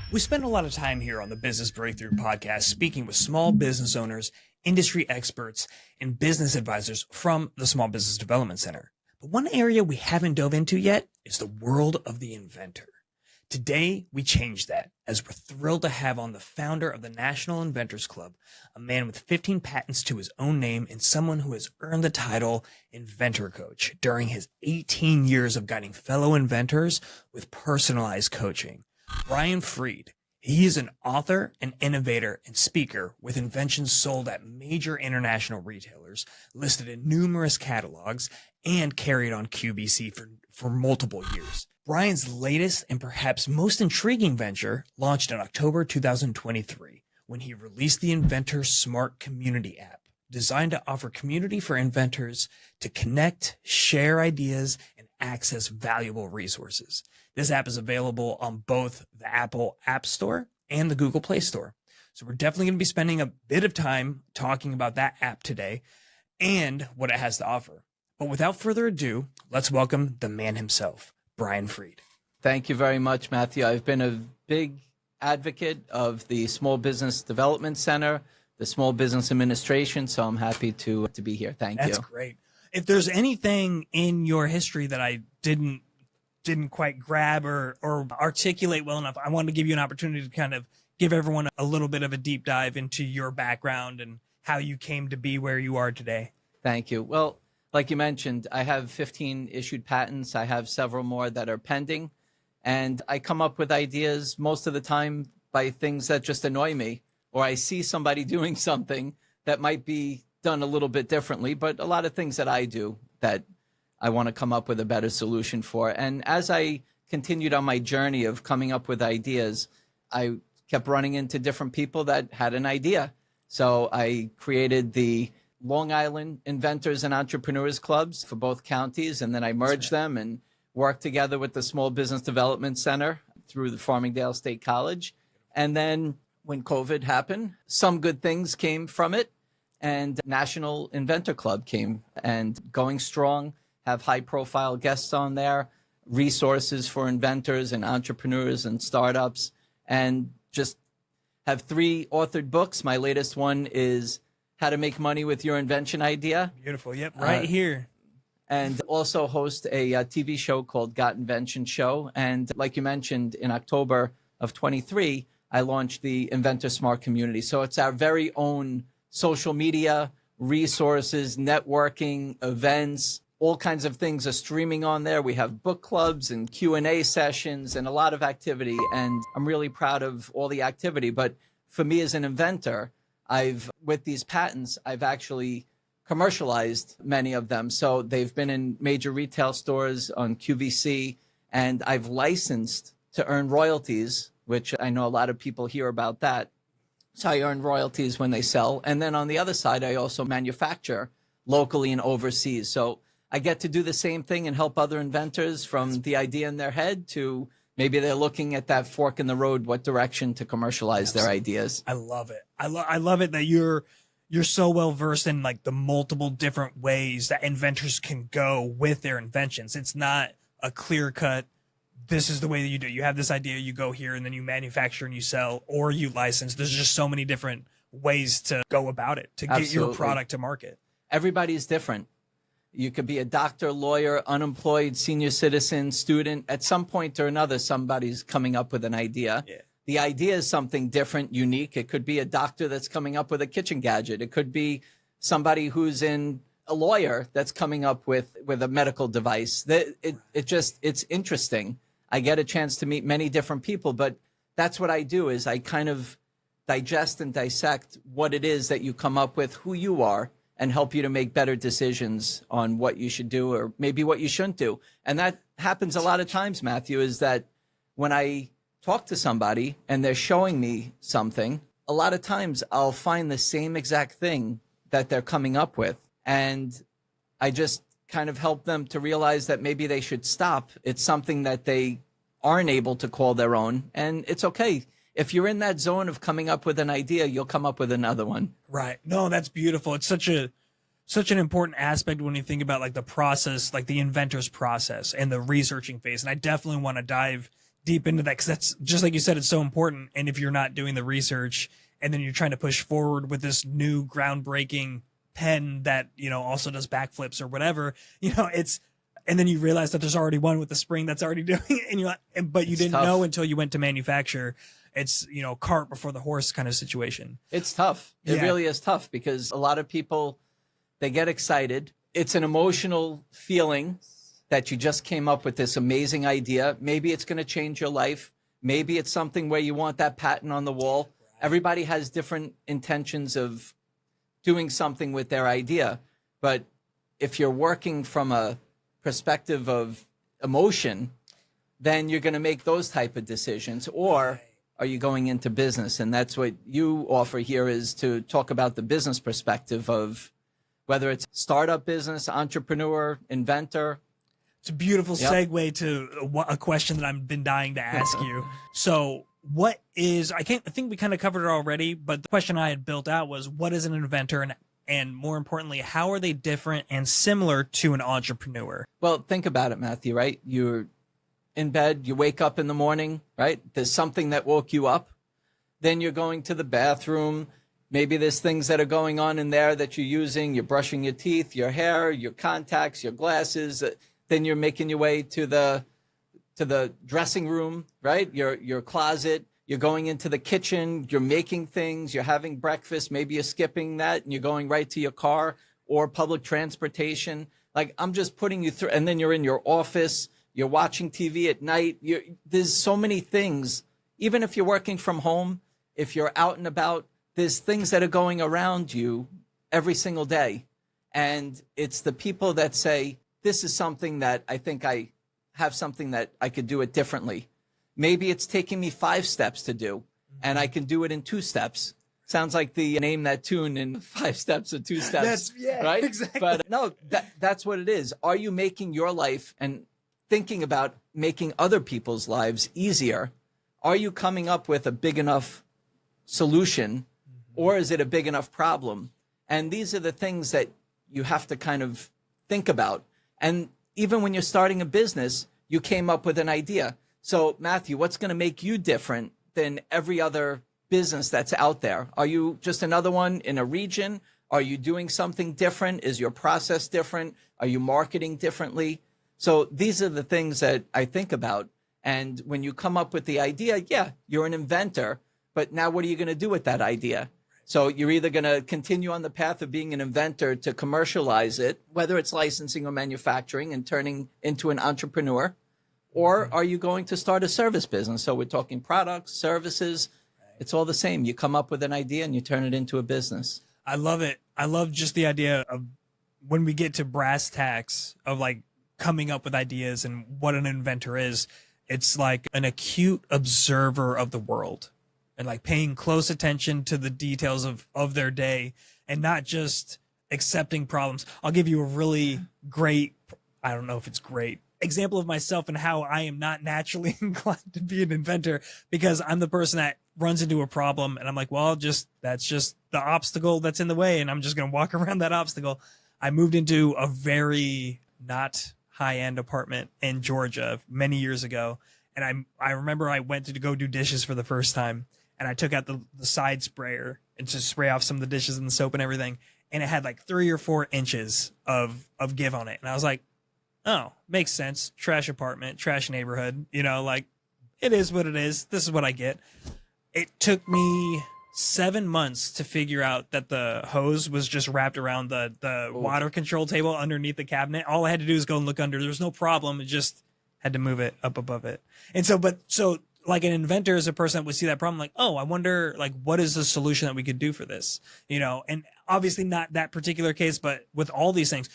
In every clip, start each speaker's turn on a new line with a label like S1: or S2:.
S1: We spend a lot of time here on the Business Breakthrough podcast speaking with small business owners, industry experts, and business advisors from the Small Business Development Center. But one area we haven't dove into yet is the world of the inventor. Today, we change that as we're thrilled to have on the founder of the National Inventors Club, a man with 15 patents to his own name and someone who has earned the title Inventor Coach during his 18 years of guiding fellow inventors with personalized coaching. Brian Freed. He is an author, an innovator, and speaker with inventions sold at major international retailers, listed in numerous catalogs, and carried on QVC for multiple years. Brian's latest and perhaps most intriguing venture launched in October 2023 when he released the Inventor Smart Community app, designed to offer community for inventors to connect, share ideas, and access valuable resources. This app is available on both the Apple App Store and the Google Play Store. So we're definitely going to be spending a bit of time talking about that app today and what it has to offer. But without further ado, let's welcome the man himself, Brian Freed.
S2: Thank you very much, Matthew. I've been a big advocate of the Small Business Development Center, the Small Business Administration, so I'm happy to be here. Thank you.
S1: That's great. If there's anything in your history that I didn't quite grab or articulate well enough, I wanted to give you an opportunity to kind of give everyone a little bit of a deep dive into your background and how you came to be where you are today.
S2: Thank you. Well, like you mentioned, I have 15 issued patents. I have several more that are pending. And I come up with ideas most of the time by things that just annoy me, or I see somebody doing something that might be done a little bit differently, but a lot of things that I do that I want to come up with a better solution for. And as I continued on my journey of coming up with ideas, I kept running into different people that had an idea. So I created the Long Island Inventors and Entrepreneurs Clubs for both counties, and then I merged them and worked together with the Small Business Development Center through the Farmingdale State College. And then when COVID happened, some good things came from it, and National Inventor Club came, and going strong, have high-profile guests on there, resources for inventors and entrepreneurs and startups, and just have 3 authored books. My latest one is How to Make Money with Your Invention Idea.
S1: Beautiful. Yep, right here.
S2: And also host a TV show called Got Invention Show. And like you mentioned, in October of 23, I launched the Inventor Smart Community. So it's our very own social media, resources, networking, events, all kinds of things are streaming on there. We have book clubs and Q&A sessions and a lot of activity. And I'm really proud of all the activity. But for me as an inventor, with these patents, I've actually commercialized many of them. So they've been in major retail stores on QVC, and I've licensed to earn royalties, which I know a lot of people hear about that. So I earn royalties when they sell. And then on the other side, I also manufacture locally and overseas. So I get to do the same thing and help other inventors from the idea in their head to maybe they're looking at that fork in the road, what direction to commercialize their ideas.
S1: I love it. I love it that you're so well versed in like the multiple different ways that inventors can go with their inventions. It's not a clear cut, this is the way that you do it. You have this idea, you go here and then you manufacture and you sell or you license. There's just so many different ways to go about it, to get your product to market.
S2: Everybody's different. You could be a doctor, lawyer, unemployed, senior citizen, student. At some point or another, somebody's coming up with an idea. Yeah. The idea is something different, unique. It could be a doctor that's coming up with a kitchen gadget. It could be somebody who's a lawyer that's coming up with a medical device. It's interesting. I get a chance to meet many different people, but that's what I do is I kind of digest and dissect what it is that you come up with, who you are, and help you to make better decisions on what you should do or maybe what you shouldn't do. And that happens a lot of times, Matthew, is that when I talk to somebody and they're showing me something, a lot of times I'll find the same exact thing that they're coming up with. And I just kind of help them to realize that maybe they should stop. It's something that they aren't able to call their own. And it's okay. If you're in that zone of coming up with an idea, you'll come up with another one.
S1: Right. No, that's beautiful. It's such an important aspect when you think about like the process, like the inventor's process and the researching phase. And I definitely want to dive deep into that, because that's just like you said, it's so important. And if you're not doing the research and then you're trying to push forward with this new groundbreaking pen that, you know, also does backflips or whatever, you know, and then you realize that there's already one with the spring that's already doing it, and you're like, but you didn't know until you went to manufacture. It's, you know, cart before the horse kind of situation.
S2: It's tough. It really is tough, because a lot of people, they get excited. It's an emotional feeling that you just came up with this amazing idea. Maybe it's going to change your life. Maybe it's something where you want that patent on the wall. Everybody has different intentions of doing something with their idea. But if you're working from a perspective of emotion, then you're going to make those type of decisions. Or are you going into business? And that's what you offer here, is to talk about the business perspective of whether it's startup business, entrepreneur, inventor.
S1: It's a beautiful segue to a question that I've been dying to ask you. So what is, I think we kind of covered it already, but the question I had built out was, what is an inventor, and more importantly, how are they different and similar to an entrepreneur?
S2: Well, think about it, Matthew, right? You're in bed, you wake up in the morning, right? There's something that woke you up. Then you're going to the bathroom. Maybe there's things that are going on in there that you're using. You're brushing your teeth, your hair, your contacts, your glasses. Then you're making your way to the dressing room, right? Your closet. You're going into the kitchen. You're making things. You're having breakfast. Maybe you're skipping that and you're going right to your car or public transportation. Like, I'm just putting you through. And then you're in your office. You're watching TV at night. There's so many things. Even if you're working from home, if you're out and about, there's things that are going around you every single day. And it's the people that say, this is something that I think I have something that I could do it differently. Maybe it's taking me 5 steps to do, and I can do it in 2 steps. Sounds like the name that tune in 5 steps or 2 steps, right?
S1: Exactly.
S2: But no, that's what it is. Are you making your life and thinking about making other people's lives easier? Are you coming up with a big enough solution, or is it a big enough problem? And these are the things that you have to kind of think about. And even when you're starting a business, you came up with an idea. So, Matthew, what's going to make you different than every other business that's out there? Are you just another one in a region? Are you doing something different? Is your process different? Are you marketing differently? So these are the things that I think about. And when you come up with the idea, yeah, you're an inventor, but now what are you going to do with that idea? So you're either going to continue on the path of being an inventor to commercialize it, whether it's licensing or manufacturing and turning into an entrepreneur, or are you going to start a service business? So we're talking products, services. It's all the same. You come up with an idea and you turn it into a business.
S1: I love it. I love just the idea of when we get to brass tacks of like coming up with ideas and what an inventor is. It's like an acute observer of the world and like paying close attention to the details of their day and not just accepting problems. I'll give you a really great, I don't know if it's great, example of myself and how I am not naturally inclined to be an inventor, because I'm the person that runs into a problem and I'm like, well, that's just the obstacle that's in the way, and I'm just going to walk around that obstacle. I moved into a very not high-end apartment in Georgia many years ago, and I remember I went to go do dishes for the first time, and I took out the side sprayer and just spray off some of the dishes and the soap and everything, and it had like 3 or 4 inches of give on it, and I was like, oh, makes sense. Trash apartment, trash neighborhood, you know, like it is what it is. This is what I get. It took me 7 months to figure out that the hose was just wrapped around the water control table underneath the cabinet. All I had to do is go and look under. There was no problem. It just had to move it up above it. And so like an inventor is a person that would see that problem like, oh, I wonder like what is the solution that we could do for this, you know? And obviously not that particular case, but with all these things.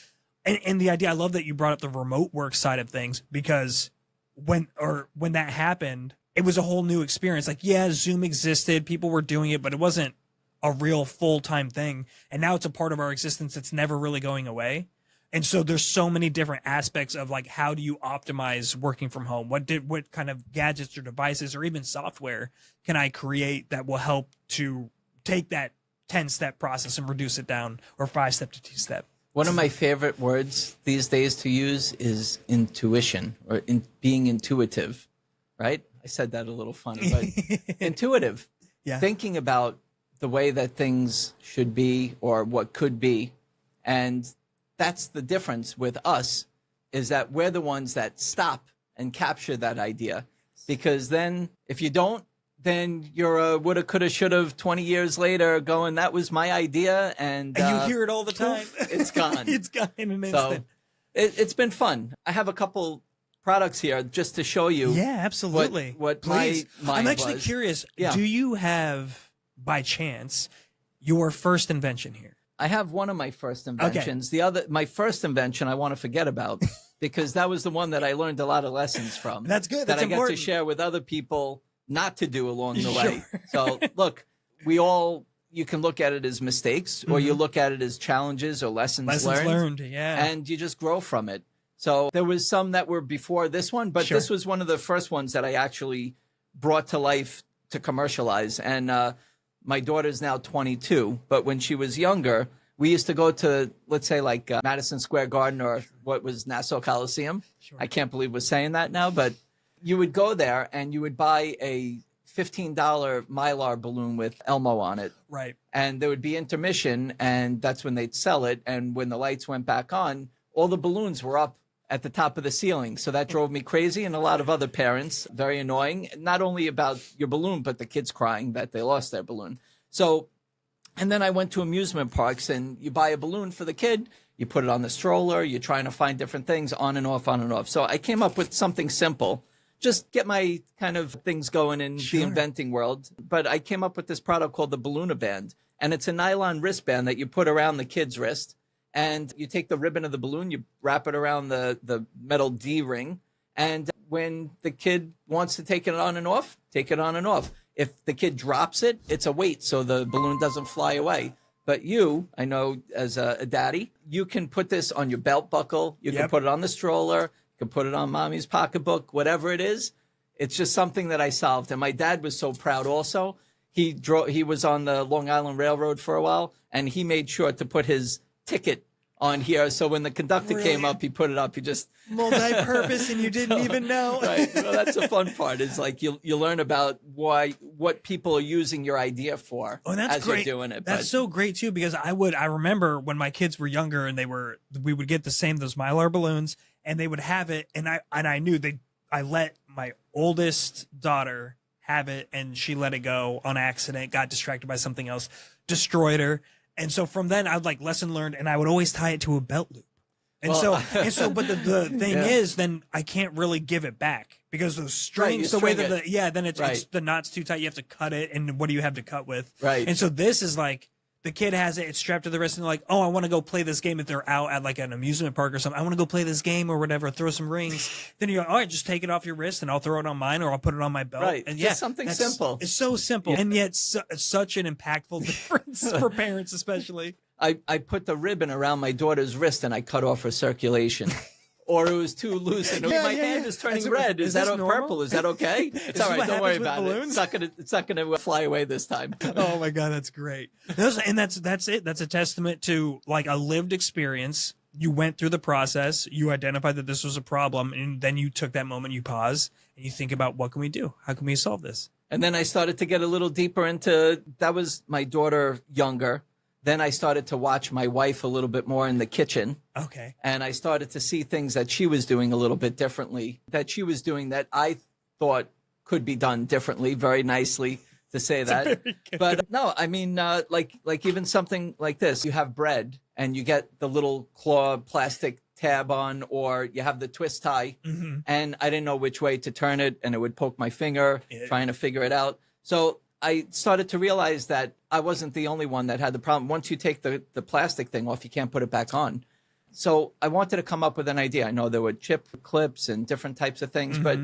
S1: And the idea, I love that you brought up the remote work side of things, because when that happened, it was a whole new experience. Like, yeah, Zoom existed, people were doing it, but it wasn't a real full-time thing. And now it's a part of our existence that's never really going away. And so there's so many different aspects of like, how do you optimize working from home? What kind of gadgets or devices or even software can I create that will help to take that 10-step process and reduce it down, or 5-step to 2-step?
S2: One of my favorite words these days to use is intuition, or being intuitive, right? I said that a little funny, but intuitive.
S1: Yeah.
S2: Thinking about the way that things should be or what could be. And that's the difference with us, is that we're the ones that stop and capture that idea. Because then if you don't, then you're a woulda, coulda, shoulda 20 years later going, that was my idea. And
S1: you hear it all the time.
S2: It's gone.
S1: It's gone in an
S2: So
S1: instant.
S2: it's been fun. I have a couple products here just to show you.
S1: Yeah, absolutely.
S2: What
S1: Please.
S2: my
S1: I'm
S2: mind
S1: actually
S2: was.
S1: curious.
S2: Yeah.
S1: Do you have, by chance, your first invention here?
S2: I have one of my first inventions. My first invention I want to forget about because that was the one that I learned a lot of lessons from.
S1: That's good.
S2: That
S1: That's
S2: I
S1: important.
S2: get to share with other people not to do along the way.
S1: Sure.
S2: So look, you can look at it as mistakes or you look at it as challenges or lessons learned.
S1: Yeah.
S2: And you just grow from it. So there was some that were before this one, but
S1: Sure.
S2: this was one of the first ones that I actually brought to life to commercialize. And my daughter's now 22, but when she was younger, we used to go to, let's say, like Madison Square Garden or what was Nassau Coliseum.
S1: Sure.
S2: I can't believe we're saying that now, but you would go there and you would buy a $15 Mylar balloon with Elmo on it.
S1: Right.
S2: And there would be intermission, and that's when they'd sell it. And when the lights went back on, all the balloons were up at the top of the ceiling. So that drove me crazy, and a lot of other parents, very annoying, not only about your balloon, but the kids crying that they lost their balloon. So, and then I went to amusement parks, and you buy a balloon for the kid, you put it on the stroller, you're trying to find different things on and off, on and off. So I came up with something simple, just get my kind of things going in the inventing world. But I came up with this product called the Ballooner-Band, and it's a nylon wristband that you put around the kid's wrist. And you take the ribbon of the balloon, you wrap it around the metal D ring. And when the kid wants to take it on and off, take it on and off. If the kid drops it, it's a weight, so the balloon doesn't fly away. But you, I know as a daddy, you can put this on your belt buckle. You can put it on the stroller. You can put it on mommy's pocketbook, whatever it is. It's just something that I solved. And my dad was so proud also. He was on the Long Island Railroad for a while, and he made sure to put his ticket on here. So when the conductor came up, he put it up. He just
S1: multi-purpose, and you didn't even know.
S2: Right. Well, that's the fun part. Is like you learn about what people are using your idea for as
S1: great.
S2: You're doing it.
S1: That's so great too, because I remember when my kids were younger and we would get those Mylar balloons, and they would have it, and I knew I let my oldest daughter have it, and she let it go on accident, got distracted by something else, destroyed her. And so from then I would lesson learned, and I would always tie it to a belt loop. And but the thing is, then I can't really give it back because those strings, the way that then it's the knot's too tight. You have to cut it. And what do you have to cut with?
S2: Right.
S1: And so this is the kid has it, it's strapped to the wrist, and they're like, oh, I want to go play this game. If they're out at an amusement park or something, I want to go play this game or whatever, throw some rings. Then you go, all right, just take it off your wrist and I'll throw it on mine, or I'll put it on my belt.
S2: Right.
S1: And
S2: just something simple.
S1: It's so simple. And yet such an impactful difference for parents, especially.
S2: I put the ribbon around my daughter's wrist and I cut off her circulation. Or it was too loose and my hand is turning red. Is that purple? Is that okay? It's all right. Don't worry about it. It's not gonna fly away this time.
S1: Oh my God, that's great. And that's it. That's a testament to a lived experience. You went through the process. You identified that this was a problem, and then you took that moment. You pause and you think about, what can we do? How can we solve this?
S2: And then I started to get a little deeper into that. Was my daughter younger? Then I started to watch my wife a little bit more in the kitchen.
S1: Okay.
S2: And I started to see things that she was doing a little bit differently, that she was doing that I thought could be done differently, very nicely to say that. But no, I mean, like even something like this, you have bread and you get the little claw plastic tab on, or you have the twist tie. Mm-hmm. And I didn't know which way to turn it, and it would poke my finger trying to figure it out. So I started to realize that I wasn't the only one that had the problem. Once you take the plastic thing off, you can't put it back on. So I wanted to come up with an idea. I know there were chip clips and different types of things, but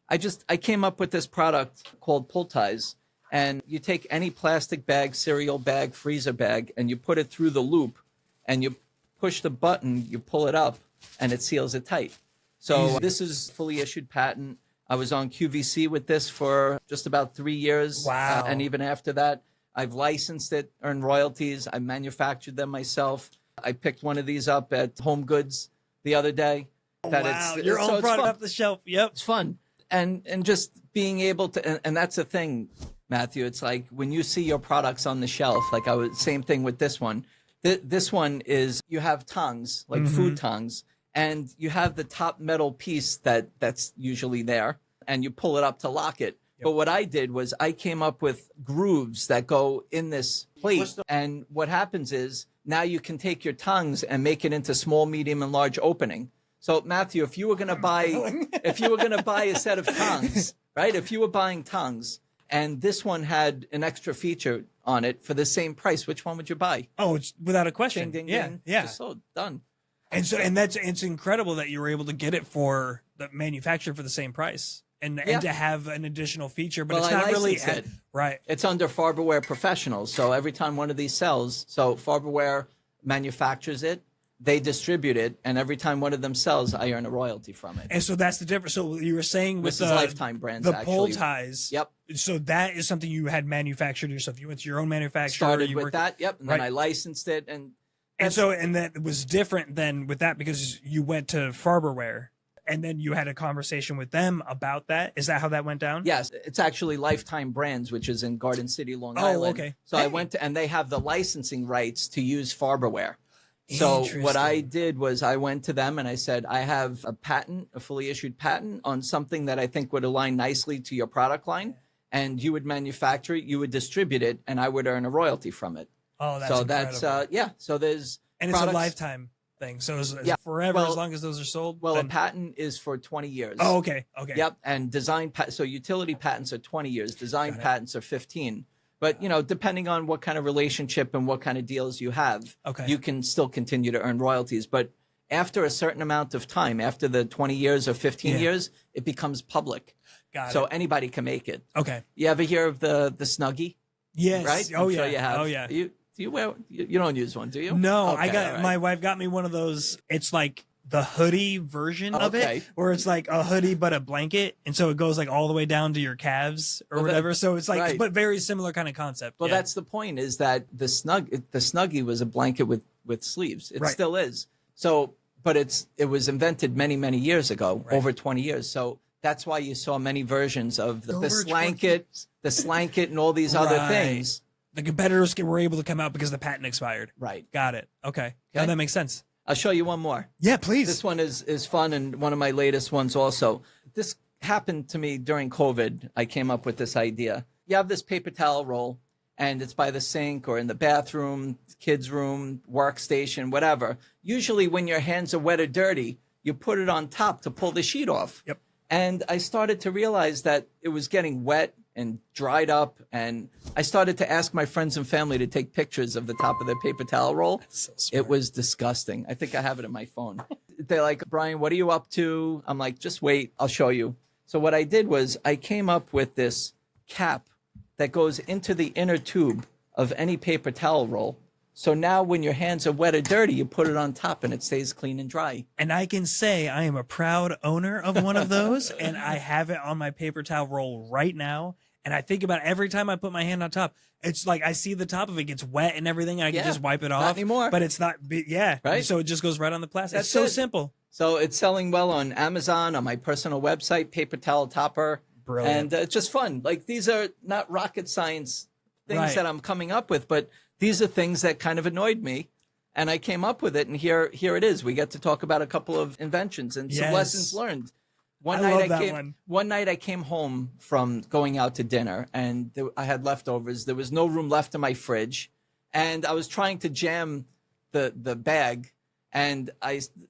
S2: I came up with this product called pull ties. And you take any plastic bag, cereal bag, freezer bag, and you put it through the loop, and you push the button, you pull it up, and it seals it tight. So this is fully issued patent. I was on QVC with this for just about 3 years.
S1: Wow.
S2: And even after that, I've licensed it, earned royalties. I manufactured them myself. I picked one of these up at Home Goods the other day.
S1: Wow, your own product off the shelf. Yep.
S2: It's fun. And just being able to, and that's the thing, Matthew. It's like when you see your products on the shelf, like same thing with this one. This one is, you have tongues, like food tongues, and you have the top metal piece that's usually there, and you pull it up to lock it. Yep. But what I did was I came up with grooves that go in this plate. And what happens is now you can take your tongues and make it into small, medium, and large opening. So Matthew, if you were going to buy a set of tongues, right? If you were buying tongues and this one had an extra feature on it for the same price, which one would you buy?
S1: Oh, it's without a question.
S2: Ding, ding,
S1: yeah.
S2: ding.
S1: Yeah.
S2: Just so done.
S1: And so, and it's incredible that you were able to get it for the manufacturer for the same price. And to have an additional feature, but it's not really right.
S2: It's under Farberware Professionals. So every time one of these sells, so Farberware manufactures it, they distribute it, and every time one of them sells, I earn a royalty from it.
S1: And so that's the difference. So you were saying with
S2: the Lifetime brands,
S1: the
S2: actually.
S1: pole ties.
S2: Yep.
S1: So that is something you had manufactured yourself. You went to your own manufacturer.
S2: Started with that. Yep. And then I licensed it, and
S1: that was different than with that because you went to Farberware. And then you had a conversation with them about that. Is that how that went down?
S2: Yes, it's actually Lifetime Brands, which is in Garden City, Long Island.
S1: Okay.
S2: So I went to, and they have the licensing rights to use Farberware. So what I did was I went to them and I said, I have a patent, a fully issued patent on something that I think would align nicely to your product line. And you would manufacture it, you would distribute it, and I would earn a royalty from it.
S1: Oh, that's incredible.
S2: So there's
S1: and it's a lifetime thing. So it's forever, as long as those are sold.
S2: Well, a patent is for 20 years.
S1: Oh, okay.
S2: Yep. And so utility patents are 20 years. Design patents are 15. But, depending on what kind of relationship and what kind of deals you have, you can still continue to earn royalties. But after a certain amount of time, after the 20 years or 15 years, it becomes public. So anybody can make it.
S1: Okay.
S2: You ever hear of the Snuggie?
S1: Yes.
S2: Right?
S1: I'm
S2: sure
S1: yeah.
S2: you have.
S1: Oh, yeah.
S2: Do you wear? You don't use one, do you?
S1: No, my wife got me one of those. It's like the hoodie version of it, where it's like a hoodie but a blanket, and so it goes like all the way down to your calves or whatever. So it's like, but very similar kind of concept.
S2: Well, that's the point. Is that the Snuggie was a blanket with sleeves. It still is. So, but it was invented many years ago, over 20 years. So that's why you saw many versions of the slanket, and all these other things.
S1: The competitors were able to come out because the patent expired.
S2: Right.
S1: Got it. Okay. Now that makes sense.
S2: I'll show you one more.
S1: Yeah, please.
S2: This one is fun, and one of my latest ones also. This happened to me during COVID. I came up with this idea. You have this paper towel roll, and it's by the sink or in the bathroom, kids' room, workstation, whatever. Usually when your hands are wet or dirty, you put it on top to pull the sheet off.
S1: Yep.
S2: And I started to realize that it was getting wet and dried up, and I started to ask my friends and family to take pictures of the top of their paper towel roll.
S1: So
S2: it was disgusting. I think I have it in my phone. They're like, Brian, what are you up to? I'm like, just wait, I'll show you. So what I did was I came up with this cap that goes into the inner tube of any paper towel roll. So now when your hands are wet or dirty, you put it on top and it stays clean and dry.
S1: And I can say I am a proud owner of one of those, and I have it on my paper towel roll right now. And I think about every time I put my hand on top, it's like I see the top of it gets wet and everything. And I can just wipe it off.
S2: Not anymore.
S1: But it's not, right? So it just goes right on the plastic. It's so simple.
S2: So it's selling well on Amazon, on my personal website, paper towel topper.
S1: Brilliant.
S2: And it's just fun. Like, these are not rocket science things that I'm coming up with, but these are things that kind of annoyed me. And I came up with it, and here it is. We get to talk about a couple of inventions and some lessons learned. One night I came home from going out to dinner, and I had leftovers. There was no room left in my fridge, and I was trying to jam the bag, and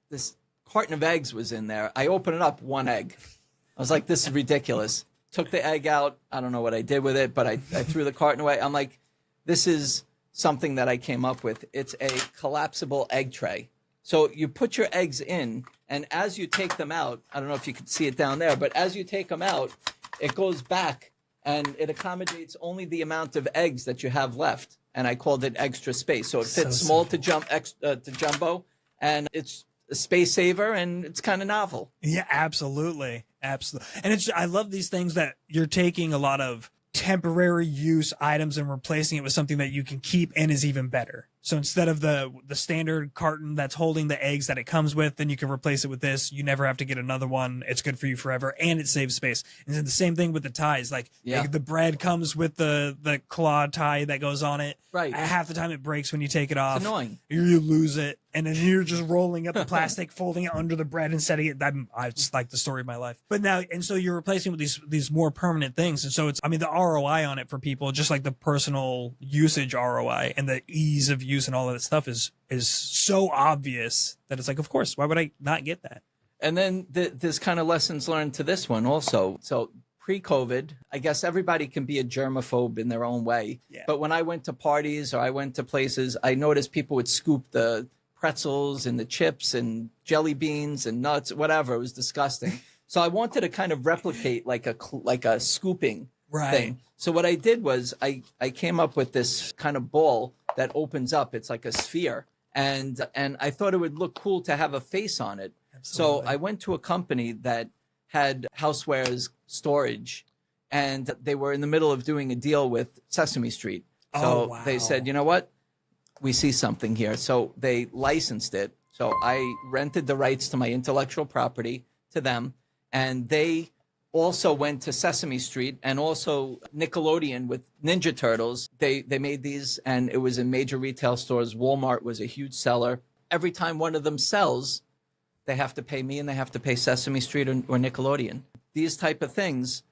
S2: this carton of eggs was in there. I opened it up, one egg. I was like, this is ridiculous. Took the egg out. I don't know what I did with it, but I threw the carton away. I'm like, this is something that I came up with. It's a collapsible egg tray. So you put your eggs in, and as you take them out, I don't know if you can see it down there, but as you take them out, it goes back, and it accommodates only the amount of eggs that you have left. And I called it extra space. So it fits small to jumbo, and it's a space saver, and it's kind of novel.
S1: Yeah, absolutely. Absolutely. And I love these things that you're taking a lot of temporary use items and replacing it with something that you can keep and is even better. So instead of the standard carton that's holding the eggs that it comes with, then you can replace it with this. You never have to get another one. It's good for you forever, and it saves space. And then the same thing with the ties. Like the bread comes with the claw tie that goes on it.
S2: Right.
S1: Half the time it breaks when you take it off.
S2: It's annoying.
S1: You lose it, and then you're just rolling up the plastic, folding it under the bread, and setting it. I just like the story of my life. But now, and so you're replacing with these more permanent things, and so it's, I mean, the ROI on it for people, just like the personal usage ROI and the ease of use and all of that stuff is so obvious that it's like, of course, why would I not get that?
S2: And then there's kind of lessons learned to this one also. So pre-COVID, I guess everybody can be a germaphobe in their own way.
S1: Yeah.
S2: But when I went to parties or I went to places, I noticed people would scoop the pretzels and the chips and jelly beans and nuts, whatever. It was disgusting. So I wanted to kind of replicate like a scooping thing. So what I did was I came up with this kind of ball that opens up. It's like a sphere. And I thought it would look cool to have a face on it. Absolutely. So I went to a company that had housewares storage, and they were in the middle of doing a deal with Sesame Street. So they said, you know what? We see something here. So they licensed it. So I rented the rights to my intellectual property to them, and they also went to Sesame Street and also Nickelodeon with Ninja Turtles. They made these, and it was in major retail stores. Walmart was a huge seller. Every time one of them sells, they have to pay me, and they have to pay Sesame Street or Nickelodeon. These type of things,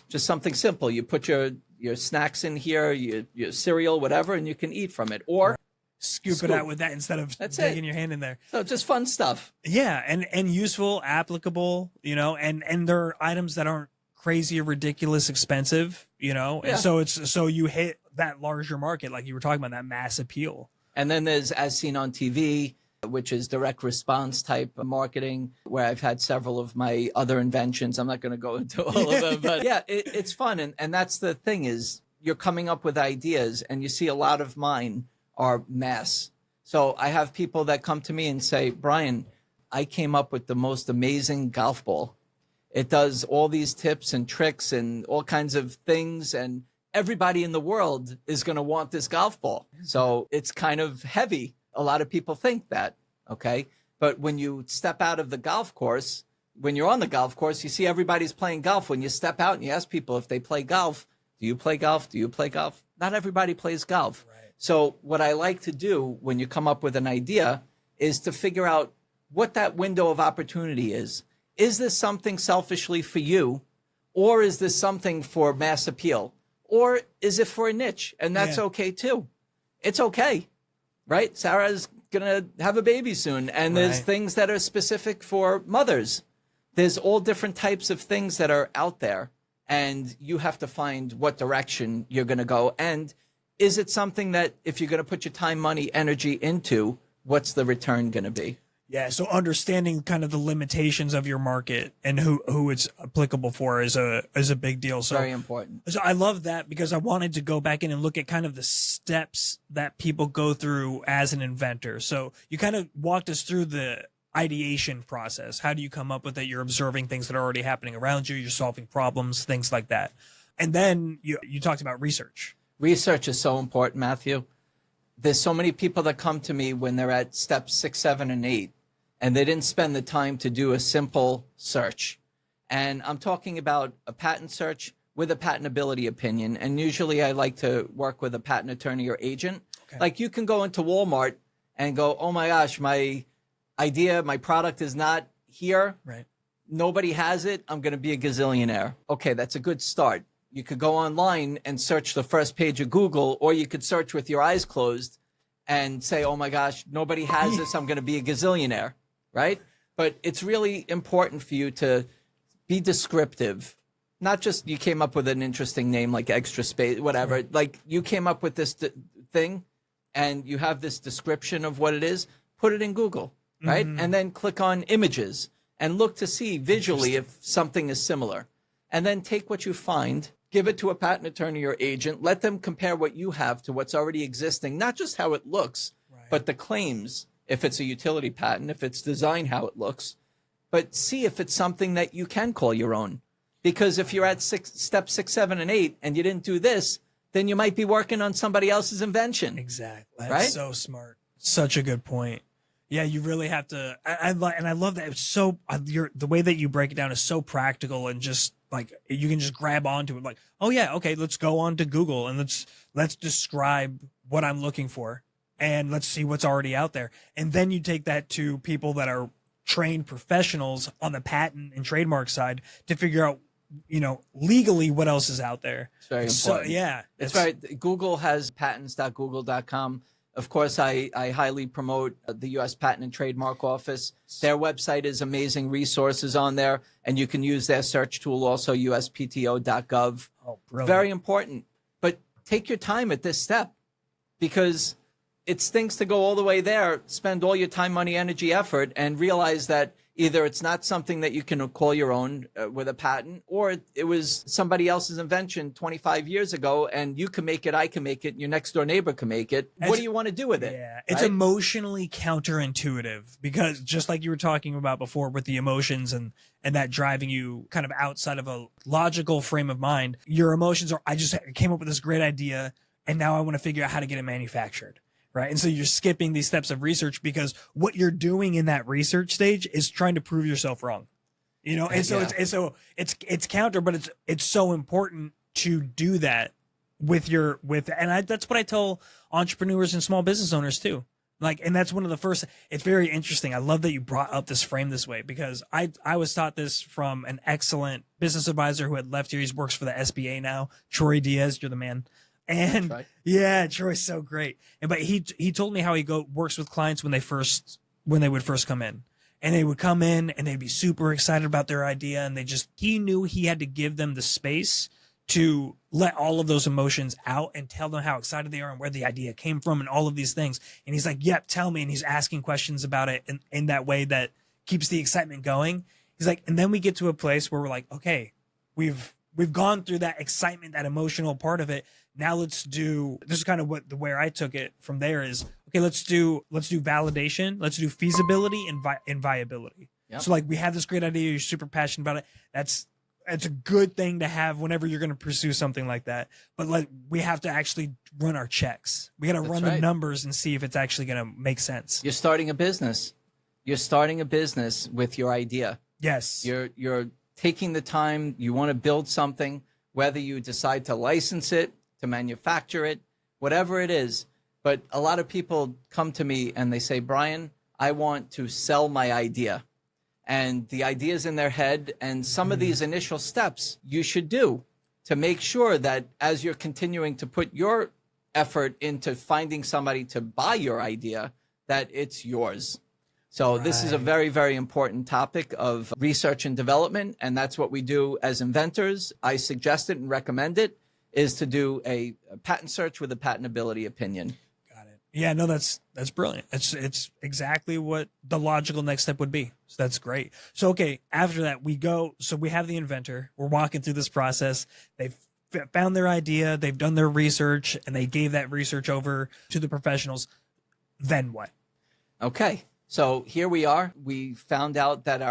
S2: just something simple. You put your snacks in here, your cereal, whatever, and you can eat from it. Or
S1: scoop it out with that instead of digging your hand in there.
S2: So just fun stuff.
S1: Yeah, and useful, applicable, and there are items that aren't crazy or ridiculous expensive, and so you hit that larger market, like you were talking about, that mass appeal.
S2: And then there's As Seen on TV, which is direct response type of marketing, where I've had several of my other inventions. I'm not going to go into all of them, but yeah, it's fun. And that's the thing, is you're coming up with ideas, and you see a lot of mine are mass. So I have people that come to me and say, Brian, I came up with the most amazing golf ball. It does all these tips and tricks and all kinds of things, and everybody in the world is going to want this golf ball. So it's kind of heavy. A lot of people think that, okay? But when you step out of the golf course, when you're on the golf course, you see everybody's playing golf. When you step out and you ask people if they play golf, do you play golf? Do you play golf? Not everybody plays golf. Right. So what I like to do when you come up with an idea is to figure out what that window of opportunity is. Is this something selfishly for you, or is this something for mass appeal? Or is it for a niche? And that's okay too. It's okay. Right? Sarah's going to have a baby soon. And there's things that are specific for mothers. There's all different types of things that are out there. And you have to find what direction you're going to go. And is it something that, if you're going to put your time, money, energy into, what's the return going to be?
S1: Yeah, so understanding kind of the limitations of your market and who it's applicable for is a big deal. So
S2: very important.
S1: So I love that, because I wanted to go back in and look at kind of the steps that people go through as an inventor. So you kind of walked us through the ideation process. How do you come up with it? You're observing things that are already happening around you. You're solving problems, things like that. And then you talked about research.
S2: Research is so important, Matthew. There's so many people that come to me when they're at steps 6, 7, and 8. And they didn't spend the time to do a simple search. And I'm talking about a patent search with a patentability opinion. And usually I like to work with a patent attorney or agent. Okay. Like, you can go into Walmart and go, oh my gosh, my idea, my product is not here. Right. Nobody has it. I'm going to be a gazillionaire. Okay, that's a good start. You could go online and search the first page of Google, or you could search with your eyes closed and say, oh my gosh, nobody has this. I'm going to be a gazillionaire. Right? But it's really important for you to be descriptive. Not just you came up with an interesting name like Extra Space, whatever. Right. Like, you came up with this thing and you have this description of what it is. Put it in Google, right? Mm-hmm. And then click on images and look to see visually if something is similar. And then take what you find, give it to a patent attorney or agent. Let them compare what you have to what's already existing. Not just how it looks, but the claims. If it's a utility patent, if it's design, how it looks, but see if it's something that you can call your own. Because if you're at step 6, 7, and 8, and you didn't do this, then you might be working on somebody else's invention.
S1: Exactly. That's
S2: Right?
S1: so smart. Such a good point. Yeah, you really have to. And I love that. It's so the way that you break it down is so practical and just like you can just grab onto it. Like, oh yeah, okay, let's go on to Google and let's describe what I'm looking for and let's see what's already out there. And then you take that to people that are trained professionals on the patent and trademark side to figure out, legally what else is out there.
S2: It's very
S1: So
S2: important.
S1: yeah,
S2: It's right. Google has patents.google.com. Of course, I highly promote the U.S. Patent and Trademark Office. Their website is amazing resources on there, and you can use their search tool also, uspto.gov.
S1: Oh, brilliant.
S2: Very important. But take your time at this step because it stinks to go all the way there, spend all your time, money, energy, effort, and realize that either it's not something that you can call your own with a patent, or it was somebody else's invention 25 years ago, and you can make it, I can make it, your next door neighbor can make it. What do you want to do with it?
S1: Yeah, it's
S2: right?
S1: emotionally counterintuitive because just like you were talking about before with the emotions and that driving you kind of outside of a logical frame of mind, your emotions are, I just came up with this great idea, and now I want to figure out how to get it manufactured. Right. And so you're skipping these steps of research because what you're doing in that research stage is trying to prove yourself wrong, and so it's counter, but it's so important to do that that's what I tell entrepreneurs and small business owners too. Like, and that's one of the first, it's very interesting. I love that you brought up this frame this way because I was taught this from an excellent business advisor who had left here. He works for the SBA now. Troy Diaz, you're the man. And
S2: right.
S1: Yeah, Troy's so great. But he told me how he works with clients when they would first come in, and they would come in and they'd be super excited about their idea. And he knew he had to give them the space to let all of those emotions out and tell them how excited they are and where the idea came from and all of these things. And he's like, yep, tell me. And he's asking questions about it in that way that keeps the excitement going. He's like, and then we get to a place where we're like, okay, we've gone through that excitement, that emotional part of it. Now this is kind of where I took it from there is, okay, let's do validation. Let's do feasibility and viability.
S2: Yep.
S1: So like we have this great idea. You're super passionate about it. It's a good thing to have whenever you're going to pursue something like that. But we have to actually run our checks. We got to run the numbers and see if it's actually going to make sense.
S2: You're starting a business. You're starting a business with your idea.
S1: Yes.
S2: You're taking the time. You want to build something, whether you decide to license it, to manufacture it, whatever it is. But a lot of people come to me and they say, Brian, I want to sell my idea. And the idea's in their head. And some of these initial steps you should do to make sure that as you're continuing to put your effort into finding somebody to buy your idea, that it's yours. So this is a very, very important topic of research and development. And that's what we do as inventors. I suggest it and recommend it, is to do a patent search with a patentability opinion.
S1: Got it. Yeah, no, that's brilliant. It's exactly what the logical next step would be. So that's great. So, okay, after that we have the inventor. We're walking through this process. They've found their idea. They've done their research and they gave that research over to the professionals. Then what?
S2: Okay. So here we are. We found out that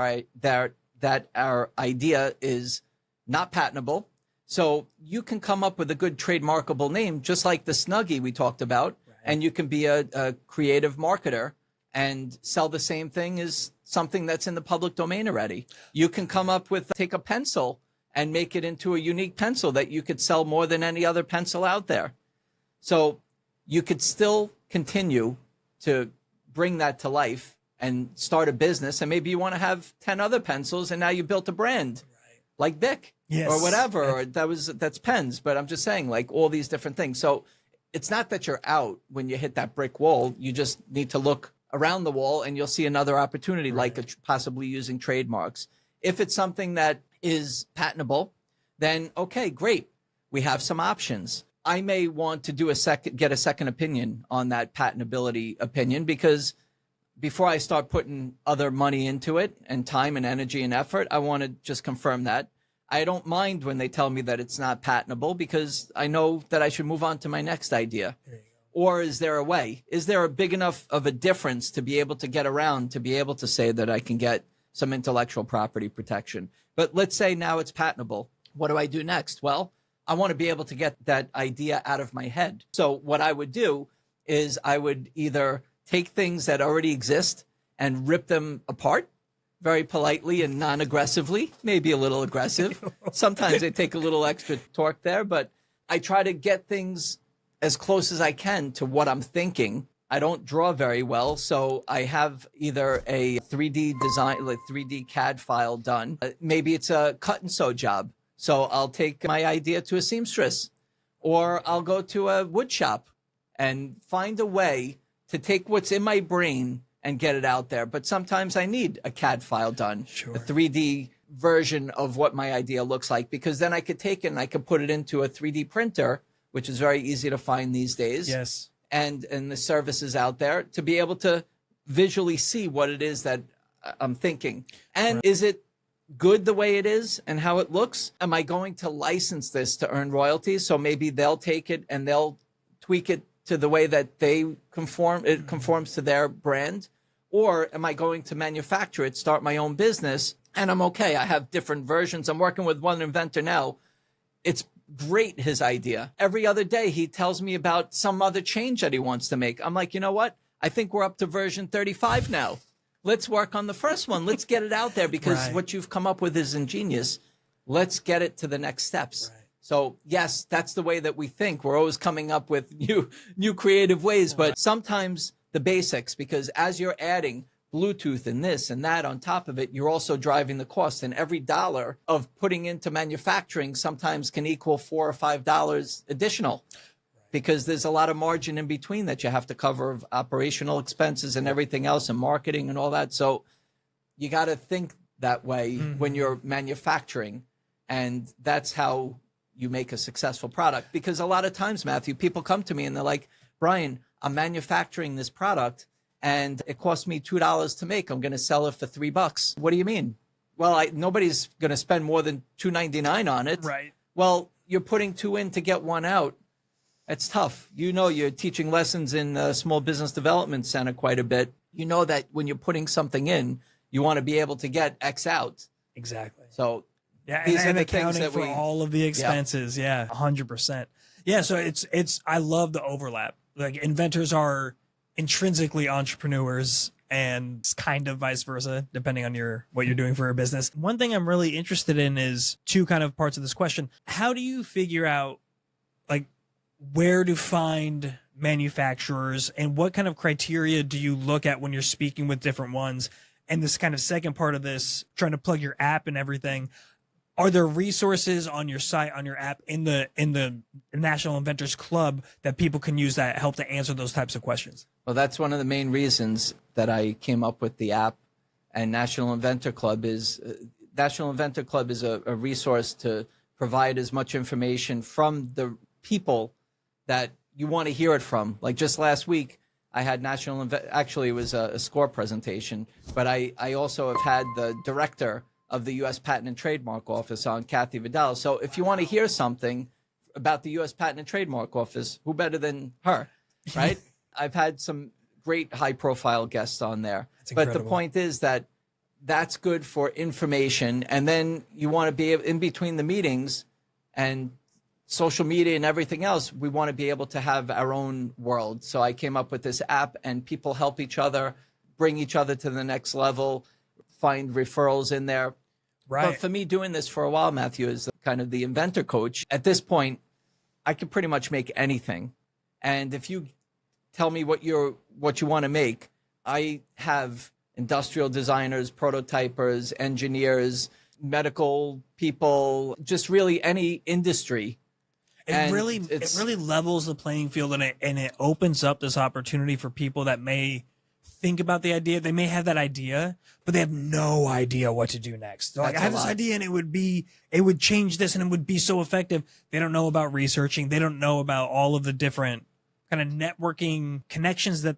S2: our idea is not patentable. So you can come up with a good trademarkable name, just like the Snuggie we talked about, and you can be a creative marketer and sell the same thing as something that's in the public domain already. You can come up with, take a pencil and make it into a unique pencil that you could sell more than any other pencil out there. So you could still continue to bring that to life and start a business. And maybe you want to have 10 other pencils and now you built a brand like Bic.
S1: Yes.
S2: Or whatever, or that's pens, but I'm just saying, like, all these different things. So it's not that you're out when you hit that brick wall. You just need to look around the wall and you'll see another opportunity, like possibly using trademarks. If it's something that is patentable, then okay, great. We have some options. I may want to get a second opinion on that patentability opinion, because before I start putting other money into it and time and energy and effort, I want to just confirm that. I don't mind when they tell me that it's not patentable, because I know that I should move on to my next idea. Or is there a way? Is there a big enough of a difference to be able to get around, to be able to say that I can get some intellectual property protection? But let's say now it's patentable. What do I do next? Well, I want to be able to get that idea out of my head. So what I would do is I would either take things that already exist and rip them apart very politely and non-aggressively, maybe a little aggressive. Sometimes they take a little extra torque there, but I try to get things as close as I can to what I'm thinking. I don't draw very well, so I have either a 3D design, like 3D CAD file done. Maybe it's a cut and sew job. So I'll take my idea to a seamstress, or I'll go to a wood shop and find a way to take what's in my brain and get it out there. But sometimes I need a CAD file done,
S1: Sure.
S2: a 3D version of what my idea looks like, because then I could take it and I could put it into a 3D printer, which is very easy to find these days.
S1: Yes.
S2: And the services out there to be able to visually see what it is that I'm thinking. And is it good the way it is and how it looks? Am I going to license this to earn royalties? So maybe they'll take it and they'll tweak it to the way that it conforms to their brand. Or am I going to manufacture it, start my own business, and I'm okay. I have different versions. I'm working with one inventor now. It's great, his idea. Every other day, he tells me about some other change that he wants to make. I'm like, you know what? I think we're up to version 35 now. Let's work on the first one. Let's get it out there because what you've come up with is ingenious. Let's get it to the next steps. Right. So yes, that's the way that we think. We're always coming up with new creative ways, but sometimes the basics, because as you're adding Bluetooth and this and that on top of it, you're also driving the cost. And every dollar of putting into manufacturing sometimes can equal $4 or $5 additional, because there's a lot of margin in between that you have to cover of operational expenses and everything else and marketing and all that. So you got to think that way when you're manufacturing. And that's how you make a successful product. Because a lot of times, Matthew, people come to me and they're like, Brian, I'm manufacturing this product and it cost me $2 to make. I'm going to sell it for $3. What do you mean? Well, nobody's going to spend more than $2.99 on it.
S1: Right.
S2: Well, you're putting two in to get one out. It's tough. You know, you're teaching lessons in Small Business Development Center quite a bit. You know that when you're putting something in, you want to be able to get X out.
S1: Exactly.
S2: So
S1: yeah,
S2: these are
S1: and
S2: the
S1: accounting
S2: things that
S1: for all of the expenses. Yeah, 100%. Yeah, so it's I love the overlap. Like inventors are intrinsically entrepreneurs, and it's kind of vice versa, depending on what you're doing for a business. One thing I'm really interested in is two kind of parts of this question. How do you figure out like where to find manufacturers, and what kind of criteria do you look at when you're speaking with different ones? And this kind of second part of this, trying to plug your app and everything. Are there resources on your site, on your app, in the National Inventors Club that people can use that help to answer those types of questions?
S2: Well, that's one of the main reasons that I came up with the app. And National Inventor Club is a resource to provide as much information from the people that you want to hear it from. Like just last week, I had actually it was a score presentation, but I also have had the director of the U.S. Patent and Trademark Office on, Kathy Vidal. So if you want to hear something about the U.S. Patent and Trademark Office, who better than her, right? I've had some great high-profile guests on there. But the point is that that's good for information. And then you want to be able, in between the meetings and social media and everything else, we want to be able to have our own world. So I came up with this app, and people help each other, bring each other to the next level, find referrals in there. Right. But for me, doing this for a while, Matthew, is kind of the inventor coach. At this point, I can pretty much make anything. And if you tell me what you want to make, I have industrial designers, prototypers, engineers, medical people, just really any industry.
S1: It really levels the playing field, and it opens up this opportunity for people that may think about the idea. They may have that idea, but they have no idea what to do next. They're like, I have this idea and it would change this and it would be so effective. They don't know about researching. They don't know about all of the different kind of networking connections that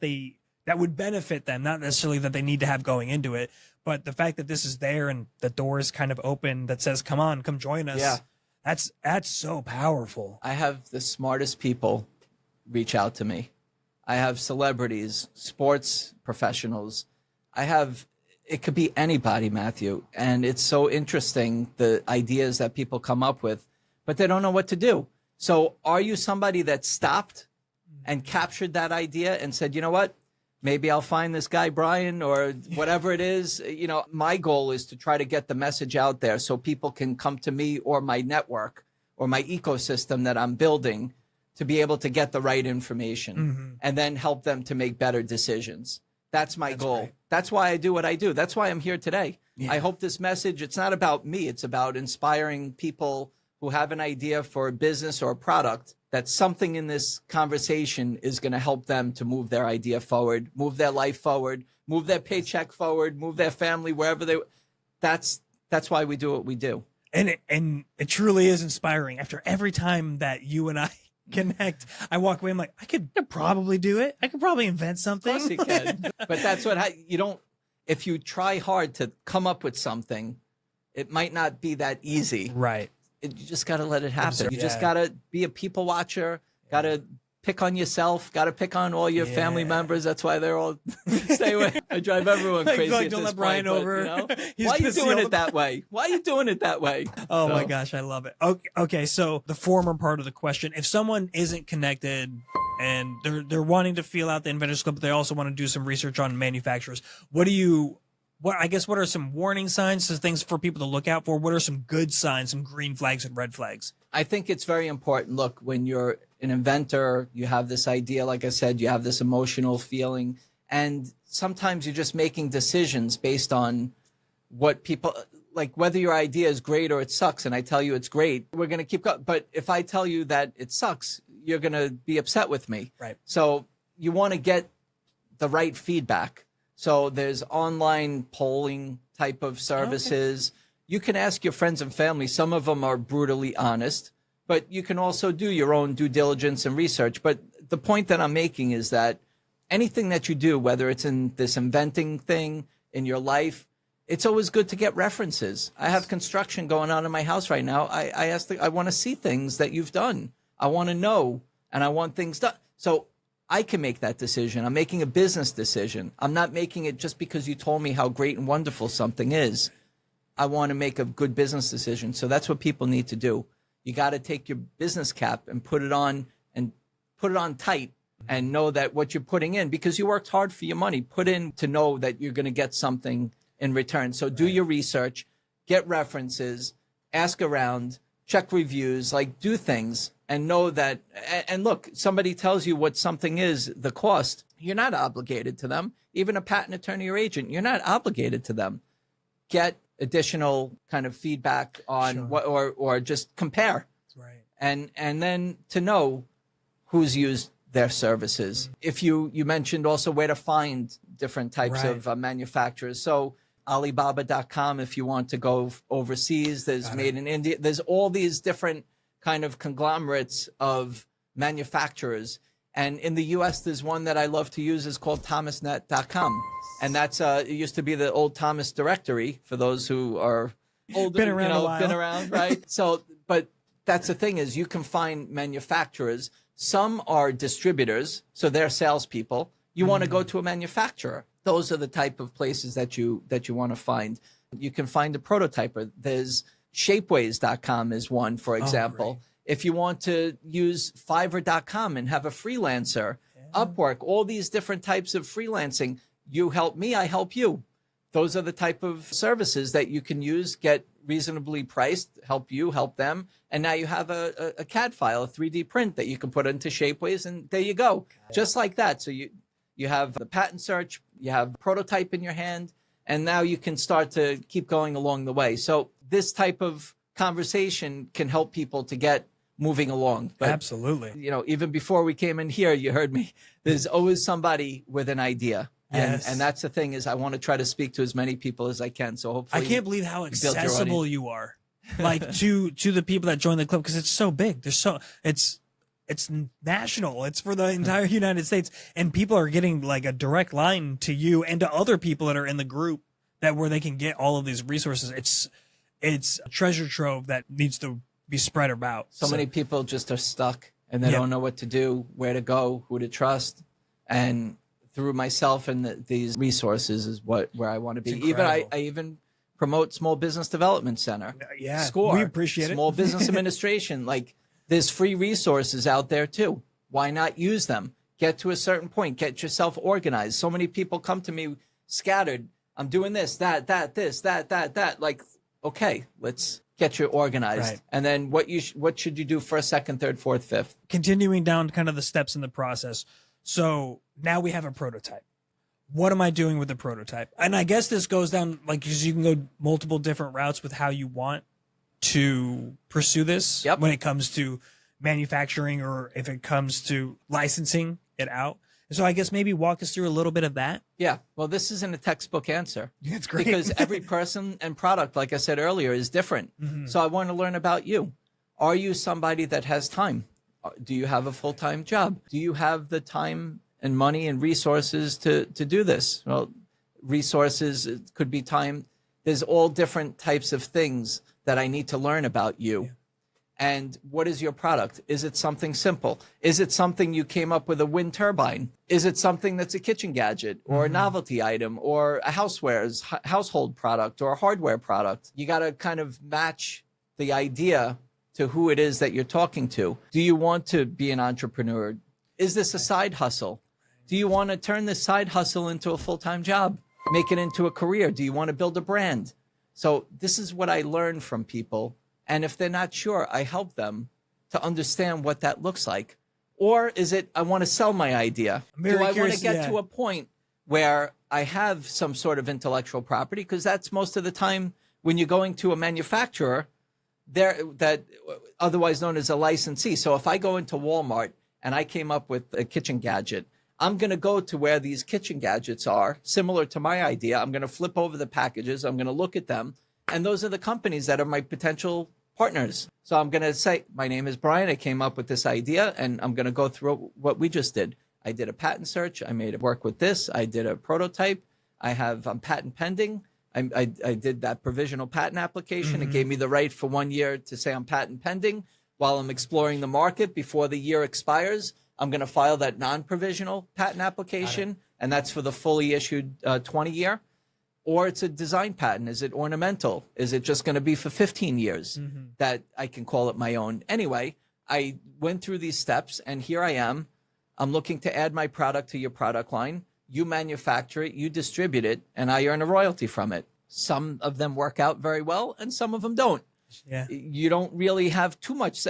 S1: would benefit them. Not necessarily that they need to have going into it, but the fact that this is there and the door is kind of open that says, come on, come join us. Yeah. That's so powerful.
S2: I have the smartest people reach out to me. I have celebrities, sports professionals. It could be anybody, Matthew. And it's so interesting, the ideas that people come up with. but they don't know what to do. So are you somebody that stopped and captured that idea and said, you know what, maybe I'll find this guy, Brian, or whatever it is. You know, my goal is to try to get the message out there so people can come to me or my network or my ecosystem that I'm building to be able to get the right information and then help them to make better decisions. That's my goal. Great. That's why I do what I do. That's why I'm here today. Yeah. I hope this message, it's not about me. It's about inspiring people who have an idea for a business or a product, that something in this conversation is going to help them to move their idea forward, move their life forward, move their paycheck forward, move their family, wherever they, that's why we do what we do.
S1: And it truly is inspiring. After every time that you and I connect, I walk away, I'm like, I could probably do it. I could probably invent something.
S2: Of course you can. But that's what, you don't, if you try hard to come up with something, it might not be that easy.
S1: Right.
S2: You just got to let it happen. You just got to be a people watcher, got to pick on yourself, got to pick on all your family members. That's why they're all, stay away. I drive everyone crazy. Like,
S1: don't let Brian over.
S2: But, you know, why are you doing it that way? Why are you doing it that way?
S1: Oh my gosh, I love it. Okay, so the former part of the question, if someone isn't connected and they're wanting to feel out the Inventors Club, but they also want to do some research on manufacturers, what are some warning signs, so things for people to look out for? What are some good signs, some green flags and red flags?
S2: I think it's very important. Look, when you're an inventor, you have this idea, like I said, you have this emotional feeling, and sometimes you're just making decisions based on what people, like whether your idea is great or it sucks, and I tell you it's great, we're going to keep going. But if I tell you that it sucks, you're going to be upset with me.
S1: Right.
S2: So you want to get the right feedback. So there's online polling type of services. Okay. You can ask your friends and family. Some of them are brutally honest, but you can also do your own due diligence and research. But the point that I'm making is that anything that you do, whether it's in this inventing thing in your life, it's always good to get references. I have construction going on in my house right now. I want to see things that you've done. I want to know, and I want things done. So I can make that decision. I'm making a business decision. I'm not making it just because you told me how great and wonderful something is. I want to make a good business decision. So that's what people need to do. You got to take your business cap and put it on tight and know that what you're putting in, because you worked hard for your money, put in to know that you're going to get something in return. So do your research, get references, ask around, check reviews, like do things. And know that, and look, somebody tells you what something is, the cost, you're not obligated to them. Even a patent attorney or agent, you're not obligated to them. Get additional kind of feedback on what, or just compare.
S1: That's right.
S2: And then to know who's used their services. If you mentioned also where to find different types of manufacturers. So Alibaba.com, if you want to go overseas, there's Made in India. There's all these different kind of conglomerates of manufacturers. And in the US, there's one that I love to use is called thomasnet.com. And that's, it used to be the old Thomas directory for those who are older,
S1: been around a while.
S2: Been around, right? So, but that's the thing is you can find manufacturers. Some are distributors, so they're salespeople. You want to go to a manufacturer. Those are the type of places that you want to find. You can find a prototyper. There's Shapeways.com is one, for example. If you want to use Fiverr.com and have a freelancer, Upwork, all these different types of freelancing, you help me, I help you. Those are the type of services that you can use, get reasonably priced, help you, help them. And now you have a CAD file, a 3D print that you can put into Shapeways, and there you go. Just like that. So you have the patent search, you have prototype in your hand, and now you can start to keep going along the way. So this type of conversation can help people to get moving along. But,
S1: absolutely.
S2: You know, even before we came in here, you heard me, there's always somebody with an idea.
S1: Yes.
S2: And that's the thing is I want to try to speak to as many people as I can. So hopefully
S1: I can't believe how accessible you are, like to the people that join the club, because it's so big. It's national. It's for the entire United States, and people are getting like a direct line to you and to other people that are in the group where they can get all of these resources. It's a treasure trove that needs to be spread about.
S2: So many people just are stuck and they don't know what to do, where to go, who to trust. And through myself and these resources is where I want to be. I even promote Small Business Development Center.
S1: Yeah,
S2: SCORE,
S1: we appreciate it.
S2: Small Business Administration. Like, there's free resources out there too. Why not use them? Get to a certain point. Get yourself organized. So many people come to me scattered. I'm doing this, that, this, that. Like, okay, let's get you organized.
S1: Right.
S2: And then what should you do first, second, third, fourth, fifth?
S1: Continuing down kind of the steps in the process. So now we have a prototype. What am I doing with the prototype? And I guess this goes down, like, because you can go multiple different routes with how you want to pursue this.
S2: Yep.
S1: When it comes to manufacturing or if it comes to licensing it out. So I guess maybe walk us through a little bit of that.
S2: Yeah. Well, this isn't a textbook answer.
S1: That's great.
S2: Because every person and product, like I said earlier, is different.
S1: Mm-hmm.
S2: So I want to learn about you. Are you somebody that has time? Do you have a full-time job? Do you have the time and money and resources to do this? Well, resources, it could be time. There's all different types of things that I need to learn about you.
S1: Yeah.
S2: And what is your product? Is it something simple? Is it something you came up with a wind turbine? Is it something that's a kitchen gadget or a novelty item or a household product or a hardware product? You got to kind of match the idea to who it is that you're talking to. Do you want to be an entrepreneur? Is this a side hustle? Do you want to turn this side hustle into a full-time job? Make it into a career? Do you want to build a brand? So this is what I learn from people. And if they're not sure, I help them to understand what that looks like. Or is it, I want to sell my idea? Do I want to get to a point where I have some sort of intellectual property? Because that's most of the time when you're going to a manufacturer, that otherwise known as a licensee. So if I go into Walmart and I came up with a kitchen gadget, I'm going to go to where these kitchen gadgets are, similar to my idea. I'm going to flip over the packages. I'm going to look at them. And those are the companies that are my potential partners. So I'm going to say, my name is Brian. I came up with this idea, and I'm going to go through what we just did. I did a patent search. I made it work with this. I did a prototype. I'm patent pending. I did that provisional patent application.
S1: Mm-hmm.
S2: It gave me the right for 1 year to say I'm patent pending while I'm exploring the market. Before the year expires, I'm going to file that non-provisional patent application, and that's for the fully issued 20-year. Or it's a design patent. Is it ornamental? Is it just going to be for 15 years that I can call it my own? Anyway, I went through these steps, and here I am. I'm looking to add my product to your product line. You manufacture it, you distribute it, and I earn a royalty from it. Some of them work out very well, and some of them don't.
S1: Yeah.
S2: You don't really have too much.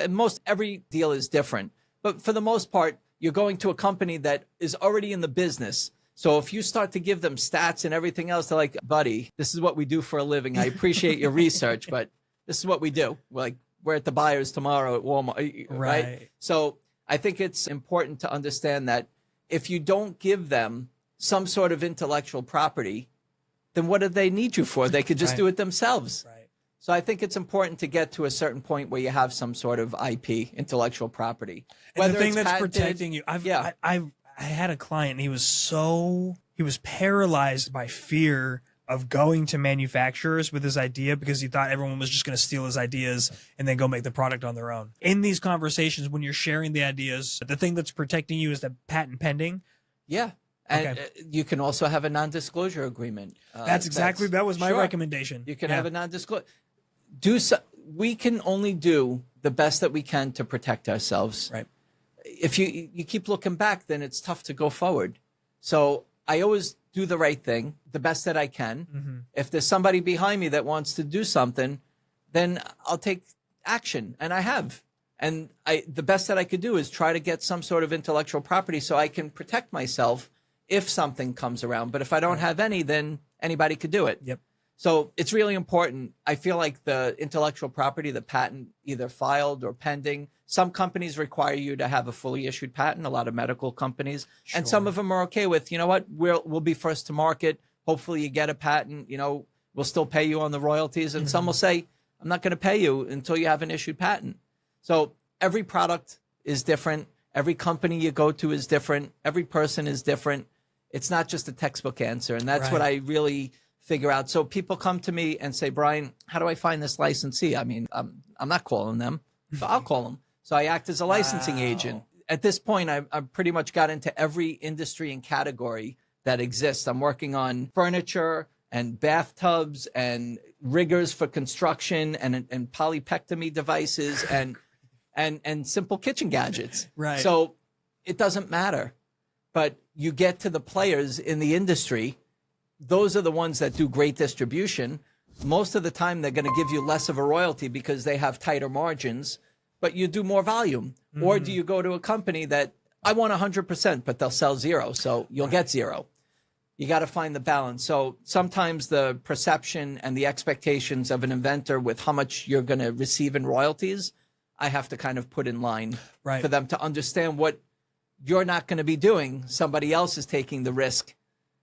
S2: Every deal is different. But for the most part, you're going to a company that is already in the business. So if you start to give them stats and everything else, they're like, buddy, this is what we do for a living. I appreciate your research, but this is what we do. We're at the buyers tomorrow at Walmart, right? So I think it's important to understand that if you don't give them some sort of intellectual property, then what do they need you for? They could just do it themselves. Right. So I think it's important to get to a certain point where you have some sort of IP, intellectual property.
S1: And the thing that's protecting you. I had a client, and he was paralyzed by fear of going to manufacturers with his idea because he thought everyone was just going to steal his ideas and then go make the product on their own. In these conversations, when you're sharing the ideas, the thing that's protecting you is the patent pending.
S2: Yeah. And you can also have a non-disclosure agreement.
S1: That was my recommendation.
S2: You can have a non-disclosure. We can only do the best that we can to protect ourselves.
S1: Right.
S2: If you keep looking back, then it's tough to go forward. So I always do the right thing, the best that I can. Mm-hmm. If there's somebody behind me that wants to do something, then I'll take action, and I have. And the best that I could do is try to get some sort of intellectual property so I can protect myself if something comes around. But if I don't have any, then anybody could do it.
S1: Yep.
S2: So it's really important. I feel like the intellectual property, the patent, either filed or pending. Some companies require you to have a fully issued patent, a lot of medical companies. Sure. And some of them are okay with, you know what, we'll be first to market. Hopefully you get a patent, we'll still pay you on the royalties. And some will say, I'm not going to pay you until you have an issued patent. So every product is different. Every company you go to is different. Every person is different. It's not just a textbook answer. And that's what I really figure out. So people come to me and say, Brian, how do I find this licensee? I mean, I'm not calling them, so I'll call them. So I act as a licensing agent. At this point, I've pretty much got into every industry and category that exists. I'm working on furniture and bathtubs and riggers for construction and polypectomy devices and simple kitchen gadgets.
S1: Right.
S2: So it doesn't matter. But you get to the players in the industry, those are the ones that do great distribution. Most of the time, they're going to give you less of a royalty because they have tighter margins, but you do more volume. Or do you go to a company that I want 100%, but they'll sell 0, so you'll get 0. You got to find the balance. So sometimes the perception and the expectations of an inventor with how much you're going to receive in royalties, I have to kind of put in line for them to understand what you're not going to be doing. Somebody else is taking the risk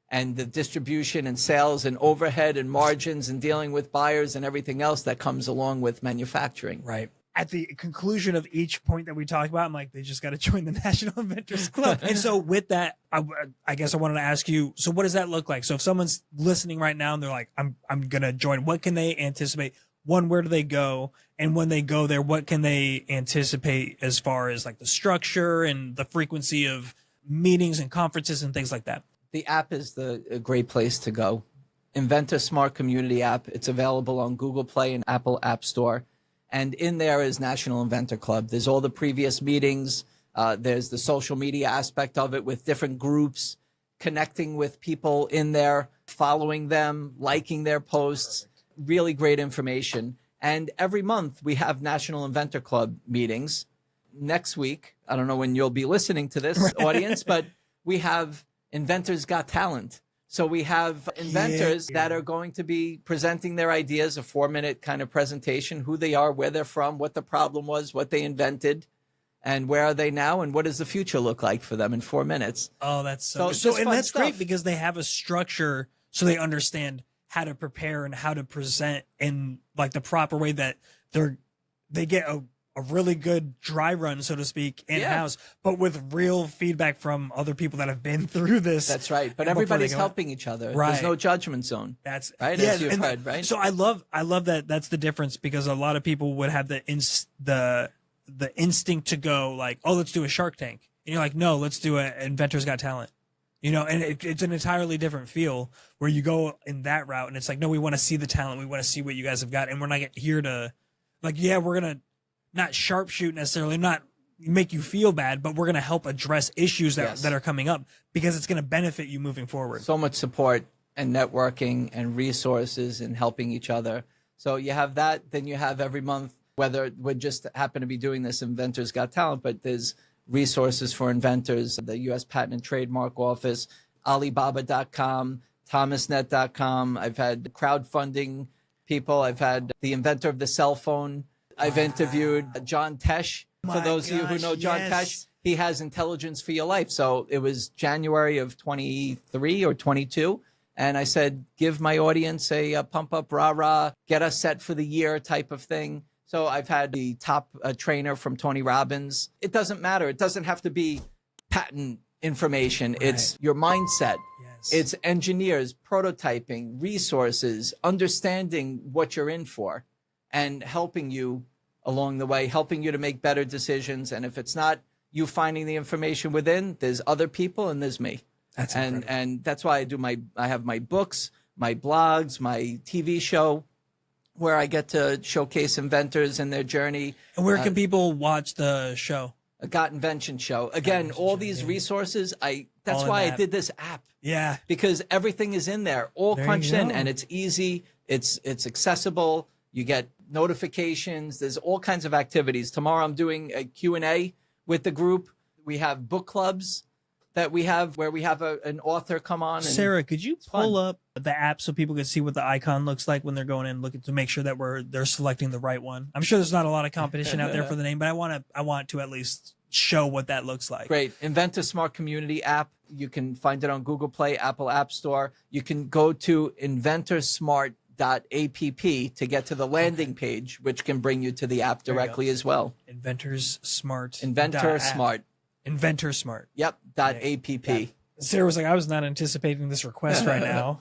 S2: and the distribution and sales and overhead and margins and dealing with buyers and everything else that comes along with manufacturing.
S1: Right. At the conclusion of each point that we talk about, I'm like, they just got to join the National Inventors Club. And so with that, I guess I wanted to ask you, so what does that look like? So if someone's listening right now and they're like, I'm going to join, what can they anticipate? One, where do they go? And when they go there, what can they anticipate as far as like the structure and the frequency of meetings and conferences and things like that?
S2: The app is a great place to go. Inventor Smart Community app. It's available on Google Play and Apple App Store. And in there is National Inventor Club. There's all the previous meetings. There's the social media aspect of it with different groups, connecting with people in there, following them, liking their posts. Really great information. And every month we have National Inventor Club meetings. Next week, I don't know when you'll be listening to this audience, but we have Inventors Got Talent. So we have inventors that are going to be presenting their ideas, a 4-minute kind of presentation, who they are, where they're from, what the problem was, what they invented, and where are they now, and what does the future look like for them in 4 minutes.
S1: Oh, that's so and that's great because they have a structure so they understand how to prepare and how to present in like the proper way that they get a really good dry run, so to speak, in-house, but with real feedback from other people that have been through this.
S2: That's right. But everybody's helping each other.
S1: Right.
S2: There's no judgment zone.
S1: That's
S2: right. As you've heard, right?
S1: So I love that. That's the difference because a lot of people would have the instinct to go like, oh, let's do a Shark Tank. And you're like, no, let's do a Inventors Got Talent. You know, and it's an entirely different feel where you go in that route. And it's like, no, we want to see the talent. We want to see what you guys have got. And we're not here to like, yeah, we're going to not sharpshoot necessarily, not make you feel bad, but we're going to help address issues that are coming up because it's going to benefit you moving forward.
S2: So much support and networking and resources and helping each other. So you have that. Then you have every month, whether we just happen to be doing this Inventors Got Talent, but there's resources for inventors, the U.S. Patent and Trademark Office, Alibaba.com, Thomasnet.com. I've had crowdfunding people. I've had the inventor of the cell phone. I've interviewed John Tesh. For those of you who know John Tesh, he has Intelligence for Your Life. So it was January of 23 or 22. And I said, give my audience a pump up, rah, rah, get us set for the year type of thing. So I've had the top trainer from Tony Robbins. It doesn't matter. It doesn't have to be patent information. Right. It's your mindset. Yes. It's engineers, prototyping, resources, understanding what you're in for, and helping you along the way, helping you to make better decisions. And if it's not you finding the information within, there's other people and there's me.
S1: That's incredible.
S2: And that's why I have my books, my blogs, my TV show, where I get to showcase inventors and their journey.
S1: And where can people watch the show?
S2: A Got Invention show. Again, all these resources, that's why I did this app.
S1: Yeah.
S2: Because everything is in there, all crunched in, and it's easy, it's accessible. You get notifications. There's all kinds of activities. Tomorrow I'm doing a Q&A with the group. We have book clubs that we have where we have an author come on. And
S1: Sarah, could you pull up the app so people can see what the icon looks like when they're going in, looking to make sure that they're selecting the right one? I'm sure there's not a lot of competition out there for the name, but I want to at least show what that looks like.
S2: Great. Inventor Smart Community app. You can find it on Google Play, Apple App Store. You can go to inventorsmart.app to get to the landing page, which can bring you to the app directly as well.
S1: Inventors Smart.
S2: Inventor Smart.
S1: Inventor Smart.
S2: Yep. .app.
S1: Sarah was like, I was not anticipating this request right now.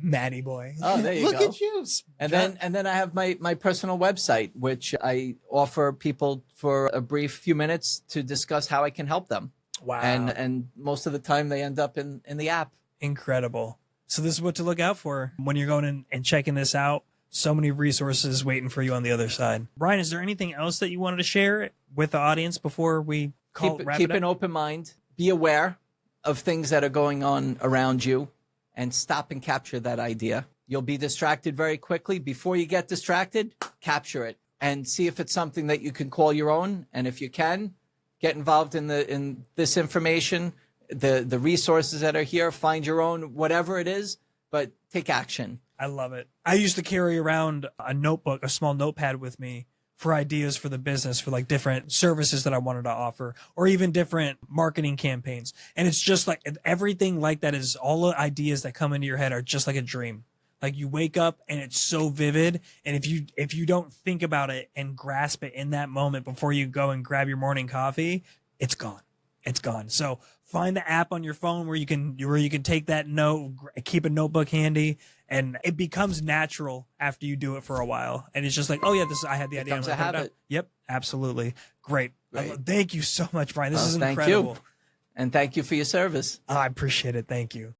S1: Maddie boy.
S2: Oh, there you
S1: Look
S2: go.
S1: at you.
S2: And then I have my personal website, which I offer people for a brief few minutes to discuss how I can help them.
S1: Wow.
S2: And most of the time they end up in the app.
S1: Incredible. So this is what to look out for when you're going in and checking this out. So many resources waiting for you on the other side. Brian, is there anything else that you wanted to share with the audience before we
S2: Keep an open mind. Be aware of things that are going on around you and stop and capture that idea. You'll be distracted very quickly. Before you get distracted, capture it and see if it's something that you can call your own. And if you can, get involved in this information, the resources that are here, find your own, whatever it is, but take action.
S1: I love it. I used to carry around a notebook, a small notepad with me for ideas for the business, for like different services that I wanted to offer, or even different marketing campaigns. And it's just like everything like that is all the ideas that come into your head are just like a dream. Like you wake up and it's so vivid. And if you don't think about it and grasp it in that moment before you go and grab your morning coffee, it's gone. It's gone. So find the app on your phone where you can take that note, keep a notebook handy, and it becomes natural after you do it for a while. And it's just like, oh yeah, I had the idea.
S2: Becomes a habit.
S1: Yep, absolutely. Great. Thank you so much, Brian. This is
S2: thank
S1: incredible.
S2: You. And thank you for your service.
S1: I appreciate it. Thank you.